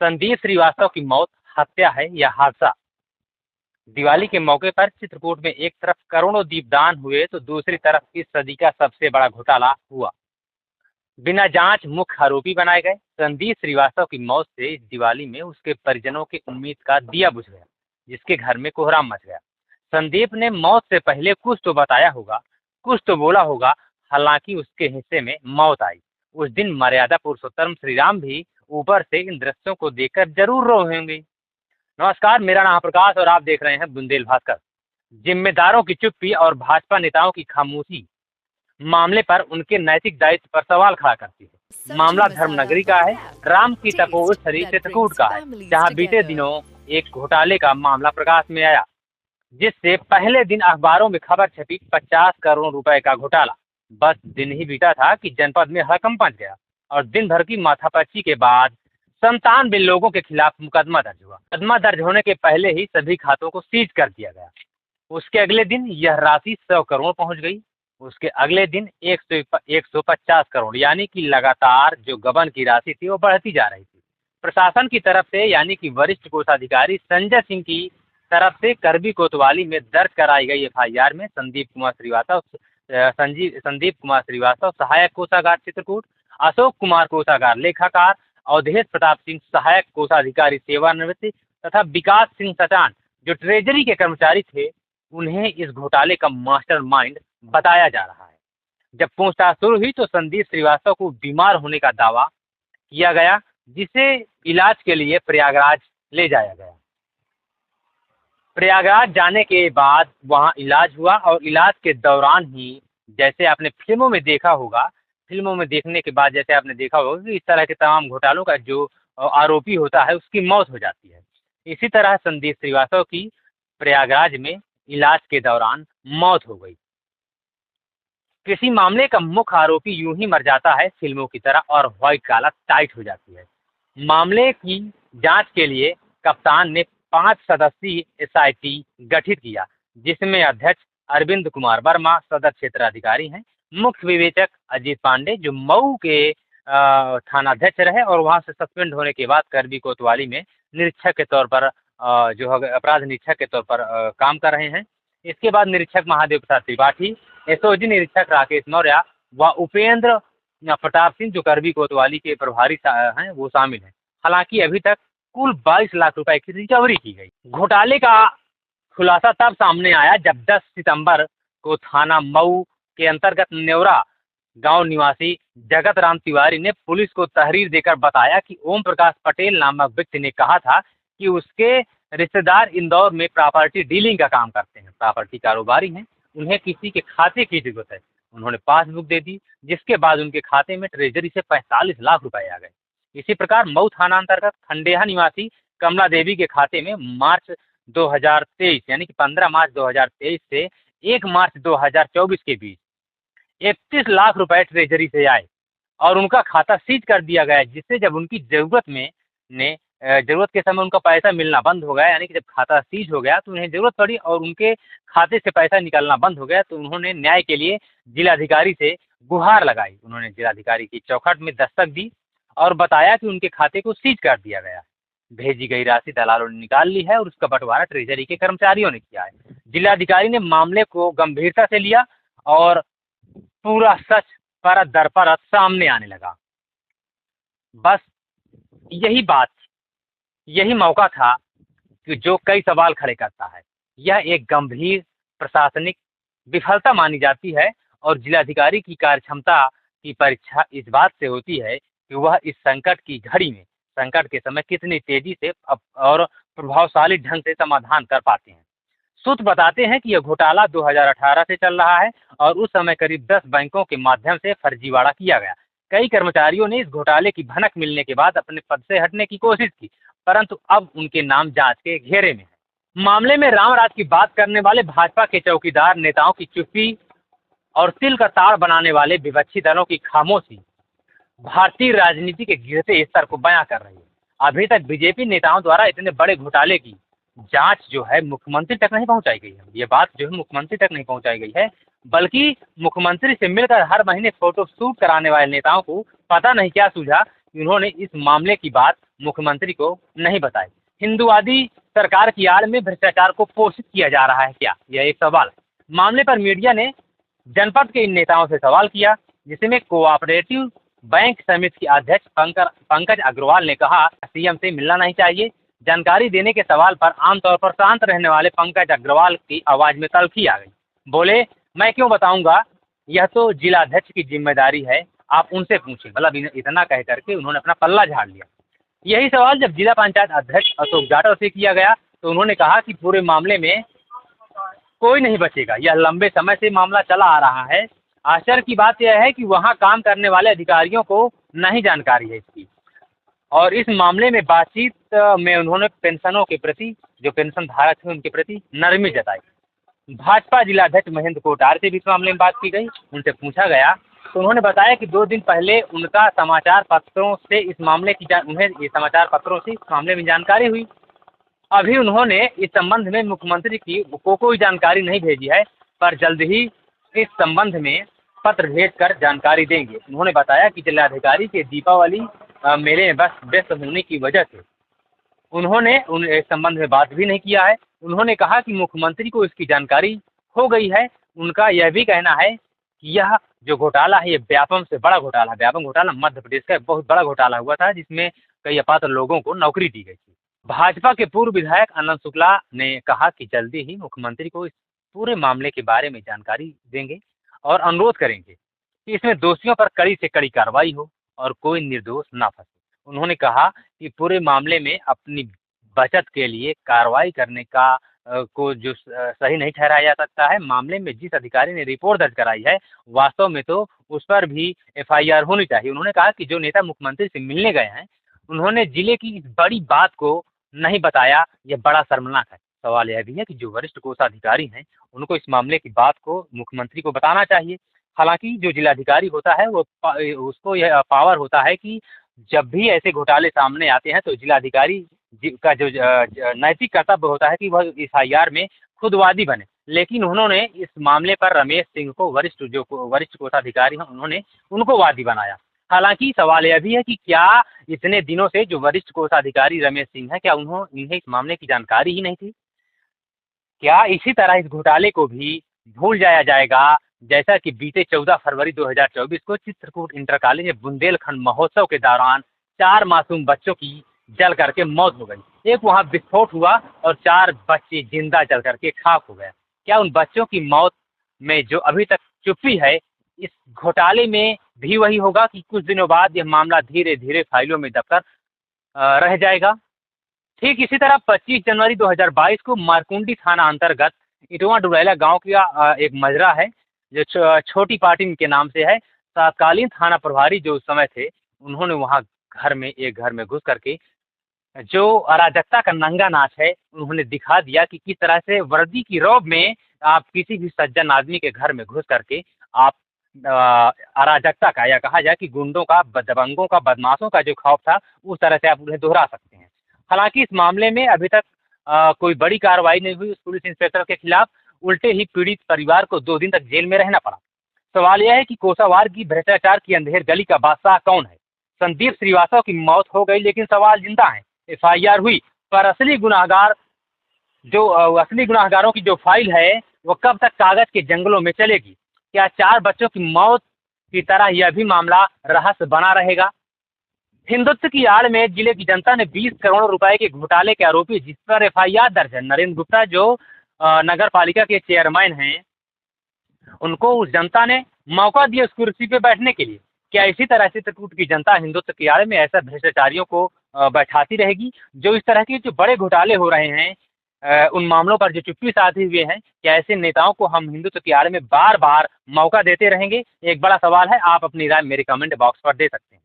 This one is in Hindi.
संदीप श्रीवास्तव की मौत हत्या है या हादसा? दिवाली के मौके पर चित्रकूट में एक तरफ करोड़ों दीपदान हुए तो दूसरी तरफ इस सदी का सबसे बड़ा घोटाला हुआ। बिना जांच मुख्य आरोपी बनाए गए। संदीप श्रीवास्तव की मौत से इस दिवाली में उसके परिजनों की उम्मीद का दिया बुझ गया, जिसके घर में कोहराम मच गया। संदीप ने मौत से पहले कुछ तो बताया होगा, कुछ तो बोला होगा। हालांकि उसके हिस्से में मौत आई। उस दिन मर्यादा पुरुषोत्तम श्री राम भी ऊपर से इन दृश्यों को देखकर जरूर रोए होंगे। नमस्कार, मेरा नाम प्रकाश और आप देख रहे हैं बुंदेल भास्कर। जिम्मेदारों की चुप्पी और भाजपा नेताओं की खामोशी मामले पर उनके नैतिक दायित्व पर सवाल खड़ा करती है। मामला धर्मनगरी का है। राम की तपोस्थली चित्रकूट का है, जहां बीते दिनों एक घोटाले का मामला प्रकाश में आया, जिससे पहले दिन अखबारों में खबर छपी 50 करोड़ रुपए का घोटाला। बस दिन ही बीता था कि जनपद में हड़कंप मच गया और दिन भर की माथापच्ची के बाद 97 लोगों के खिलाफ मुकदमा दर्ज हुआ। मुकदमा दर्ज होने के पहले ही सभी खातों को सीज कर दिया गया। उसके अगले दिन यह राशि 100 करोड़ पहुंच गई। उसके अगले दिन 150 करोड़, यानी कि लगातार जो गबन की राशि थी वो बढ़ती जा रही थी। प्रशासन की तरफ से, यानी कि वरिष्ठ कोषाधिकारी संजय सिंह की तरफ से करबी कोतवाली में दर्ज कराई गई एफआईआर में संदीप कुमार श्रीवास्तव सहायक कोषागार चित्रकूट, अशोक कुमार कोषागार लेखाकार, अवधेश प्रताप सिंह सहायक कोषाधिकारी सेवानिवृत्ति तथा विकास सिंह सचान जो ट्रेजरी के कर्मचारी थे, उन्हें इस घोटाले का मास्टरमाइंड बताया जा रहा है। जब पूछताछ शुरू हुई तो संदीप श्रीवास्तव को बीमार होने का दावा किया गया, जिसे इलाज के लिए प्रयागराज ले जाया गया। प्रयागराज जाने के बाद वहां इलाज हुआ और इलाज के दौरान ही, जैसे आपने फिल्मों में देखा होगा, फिल्मों में देखने के बाद जैसे आपने देखा होगा कि इस तरह के तमाम घोटालों का जो आरोपी होता है उसकी मौत हो जाती है। इसी तरह संदीप श्रीवास्तव की प्रयागराज में इलाज के दौरान मौत हो गई। किसी मामले का मुख्य आरोपी यूं ही मर जाता है फिल्मों की तरह और व्हाइट कॉलर टाइट हो जाती है। मामले की जांच के लिए कप्तान ने 5 सदस्यीय एसआईटी गठित किया, जिसमें अध्यक्ष अरविंद कुमार वर्मा सदर क्षेत्राधिकारी हैं, मुख्य विवेचक अजीत पांडे जो मऊ के थानाध्यक्ष रहे और वहां से सस्पेंड होने के बाद करबी कोतवाली में निरीक्षक के तौर पर जो अपराध निरीक्षक के तौर पर काम कर रहे हैं। इसके बाद निरीक्षक महादेव प्रसाद त्रिपाठी, एसओजी निरीक्षक राकेश मौर्य व उपेंद्र प्रताप सिंह जो करबी कोतवाली के प्रभारी हैं वो शामिल हैं। हालांकि अभी तक कुल 22 लाख रुपए की रिकवरी की गई। घोटाले का खुलासा तब सामने आया जब 10 सितंबर को थाना मऊ के अंतर्गत नेवरा गांव निवासी जगत राम तिवारी ने पुलिस को तहरीर देकर बताया कि ओम प्रकाश पटेल नामक व्यक्ति ने कहा था कि उसके रिश्तेदार इंदौर में प्रॉपर्टी डीलिंग का काम करते हैं, प्रॉपर्टी कारोबारी हैं, उन्हें किसी के खाते की जरूरत है। उन्होंने पासबुक दे दी, जिसके बाद उनके खाते में ट्रेजरी से 45 लाख रुपए आ गए। इसी प्रकार मऊ थाना अंतर्गत खंडेहा निवासी कमला देवी के खाते में मार्च 2023 यानी कि 15 मार्च 2023 से 1 मार्च 2024 के बीच 31 लाख रुपए ट्रेजरी से आए और उनका खाता सीज कर दिया गया, जिससे जब उनकी जरूरत के समय उनका पैसा मिलना बंद हो गया, यानी कि जब खाता सीज हो गया तो उन्हें जरूरत पड़ी और उनके खाते से पैसा निकलना बंद हो गया, तो उन्होंने न्याय के लिए जिलाधिकारी से गुहार लगाई। उन्होंने जिलाधिकारी की चौखट में दस्तक दी और बताया कि उनके खाते को सीज कर दिया गया। भेजी गई राशि दलालों ने निकाल ली है और उसका बंटवारा ट्रेजरी के कर्मचारियों ने किया है। जिलाधिकारी ने मामले को गंभीरता से लिया और पूरा सच परत दर परत सामने आने लगा। बस यही बात, यही मौका था कि जो कई सवाल खड़े करता है। यह एक गंभीर प्रशासनिक विफलता मानी जाती है और जिलाधिकारी की कार्यक्षमता की परीक्षा इस बात से होती है कि वह इस संकट की घड़ी में, संकट के समय कितनी तेजी से और प्रभावशाली ढंग से समाधान कर पाते हैं। सूत्र बताते हैं कि यह घोटाला 2018 से चल रहा है और उस समय करीब 10 बैंकों के माध्यम से फर्जीवाड़ा किया गया। कई कर्मचारियों ने इस घोटाले की भनक मिलने के बाद अपने पद से हटने की कोशिश की, परंतु अब उनके नाम जांच के घेरे में है। मामले में रामराज की बात करने वाले भाजपा के चौकीदार नेताओं की चुप्पी और तिल का ताड़ बनाने वाले विपक्षी दलों की खामोशी भारतीय राजनीति के गिरते स्तर को बयां कर रही है। अभी तक बीजेपी नेताओं द्वारा इतने बड़े घोटाले की जांच जो है मुख्यमंत्री तक नहीं पहुंचाई गई है। ये बात जो है मुख्यमंत्री तक नहीं पहुंचाई गई है, बल्कि मुख्यमंत्री से मिलकर हर महीने फोटो शूट कराने वाले नेताओं को पता नहीं क्या सूझा कि उन्होंने इस मामले की बात मुख्यमंत्री को नहीं बताई। हिंदुवादी सरकार की आड़ में भ्रष्टाचार को पोषित किया जा रहा है क्या, यह एक सवाल। मामले पर मीडिया ने जनपद के इन नेताओं से सवाल किया, जिसमें कोऑपरेटिव बैंक समिति के अध्यक्ष पंकज अग्रवाल ने कहा सीएम से मिलना नहीं चाहिए। जानकारी देने के सवाल पर आमतौर पर शांत रहने वाले पंकज अग्रवाल की आवाज में तल्खी आ गई। बोले, मैं क्यों बताऊंगा, यह तो जिलाध्यक्ष की जिम्मेदारी है, आप उनसे पूछें। मतलब इतना कह करके उन्होंने अपना पल्ला झाड़ लिया। यही सवाल जब जिला पंचायत अध्यक्ष अशोक जाटव से किया गया तो उन्होंने कहा कि पूरे मामले में कोई नहीं बचेगा, यह लंबे समय से मामला चला आ रहा है। आश्चर्य की बात यह है कि वहाँ काम करने वाले अधिकारियों को नहीं जानकारी है इसकी। और इस मामले में बातचीत में उन्होंने पेंशनों के प्रति, जो पेंशन धारक थे उनके प्रति नरमी जताई। भाजपा जिलाध्यक्ष महेंद्र कोटार से भी इस मामले में बात की गई, उनसे पूछा गया तो उन्होंने बताया कि 2 दिन पहले उनका समाचार पत्रों से इस मामले में जानकारी हुई। अभी उन्होंने इस संबंध में मुख्यमंत्री की को कोई जानकारी नहीं भेजी है, पर जल्द ही इस संबंध में पत्र भेजकर जानकारी देंगे। उन्होंने बताया कि जिलाधिकारी के दीपावली मेले में बस व्यस्त होने की वजह से उन्होंने इस संबंध में बात भी नहीं किया है। उन्होंने कहा कि मुख्यमंत्री को इसकी जानकारी हो गई है। उनका यह भी कहना है कि यह जो घोटाला है ये व्यापम से बड़ा घोटाला है। व्यापम घोटाला मध्य प्रदेश का बहुत बड़ा घोटाला हुआ था, जिसमें कई अपात्र लोगों को नौकरी दी गई थी। भाजपा के पूर्व विधायक अनंत शुक्ला ने कहा कि जल्दी ही मुख्यमंत्री को इस पूरे मामले के बारे में जानकारी देंगे और अनुरोध करेंगे कि इसमें दोषियों पर कड़ी से कड़ी कार्रवाई हो और कोई निर्दोष ना फंसे। उन्होंने कहा कि पूरे मामले में अपनी बचत के लिए कार्रवाई करने का को जो सही नहीं ठहराया जा सकता है। मामले में जिस अधिकारी ने रिपोर्ट दर्ज कराई है वास्तव में तो उस पर भी एफआईआर होनी चाहिए। उन्होंने कहा कि जो नेता मुख्यमंत्री से मिलने गए हैं उन्होंने जिले की इस बड़ी बात को नहीं बताया, यह बड़ा शर्मनाक है। सवाल यह भी है कि जो वरिष्ठ कोषाधिकारी हैं उनको इस मामले की बात को मुख्यमंत्री को बताना चाहिए। हालांकि जो जिलाधिकारी होता है वो उसको यह पावर होता है कि जब भी ऐसे घोटाले सामने आते हैं तो जिलाधिकारी का जो नैतिक कर्तव्य होता है कि वह एफआईआर में खुद वादी बने। लेकिन उन्होंने इस मामले पर रमेश सिंह को वरिष्ठ कोषाधिकारी हैं उन्होंने उनको वादी बनाया। हालांकि सवाल यह भी है कि क्या इतने दिनों से जो वरिष्ठ कोषाधिकारी रमेश सिंह है क्या इन्हें इस मामले की जानकारी ही नहीं थी? क्या इसी तरह इस घोटाले को भी भूल जाया जाएगा जैसा कि बीते 14 फरवरी 2024 को चित्रकूट इंटर कॉलेज में बुंदेलखंड महोत्सव के दौरान 4 मासूम बच्चों की जल करके मौत हो गई। एक वहां विस्फोट हुआ और 4 बच्चे जिंदा जल करके खाक हो गए। क्या उन बच्चों की मौत में जो अभी तक चुप्पी है, इस घोटाले में भी वही होगा कि कुछ दिनों बाद यह मामला धीरे धीरे फाइलों में दबकर रह जाएगा? ठीक इसी तरह 25 जनवरी 2022 को मारकुंडी थाना अंतर्गत इटवा डुरैला गांव का एक मजरा है जो छोटी पाटिन के नाम से है। तत्कालीन थाना प्रभारी जो उस समय थे उन्होंने वहां एक घर में घुस करके जो अराजकता का नंगा नाच है उन्होंने दिखा दिया कि किस तरह से वर्दी की रौब में आप किसी भी सज्जन आदमी के घर में घुस करके आप अराजकता का या कहा जाए कि गुंडों का, दबंगों का, बदमाशों का जो खौफ था उस तरह से आप उन्हें दोहरा सकते हैं। हालांकि इस मामले में अभी तक कोई बड़ी कार्रवाई नहीं हुई उस पुलिस इंस्पेक्टर के खिलाफ। उल्टे ही पीड़ित परिवार को 2 दिन तक जेल में रहना पड़ा। सवाल यह है कि कोसावार की भ्रष्टाचार की अंधेर गली का बादशाह कौन है? संदीप श्रीवास्तव की मौत हो गई लेकिन सवाल जिंदा है। एफआईआर हुई पर असली गुनाहगारों की जो फाइल है वो कब तक कागज के जंगलों में चलेगी? क्या 4 बच्चों की मौत की तरह यह भी मामला रहस्य बना रहेगा? हिंदुत्व की आड़ में जिले की जनता ने 20 करोड़ रुपए के घोटाले के आरोपी जिस पर एफआईआर दर्ज है नरेंद्र गुप्ता जो नगर पालिका के चेयरमैन हैं, उनको उस जनता ने मौका दिया उस कुर्सी पे बैठने के लिए। क्या इसी तरह से चित्रकूट की जनता हिंदुत्व की आड़ में ऐसा भ्रष्टाचारियों को बैठाती रहेगी? जो इस तरह के जो बड़े घोटाले हो रहे हैं उन मामलों पर जो चुप्पी साधे हुए हैं, क्या ऐसे नेताओं को हम हिंदुत्व की आड़ में बार बार मौका देते रहेंगे? एक बड़ा सवाल है। आप अपनी राय मेरे कमेंट बॉक्स पर दे सकते हैं।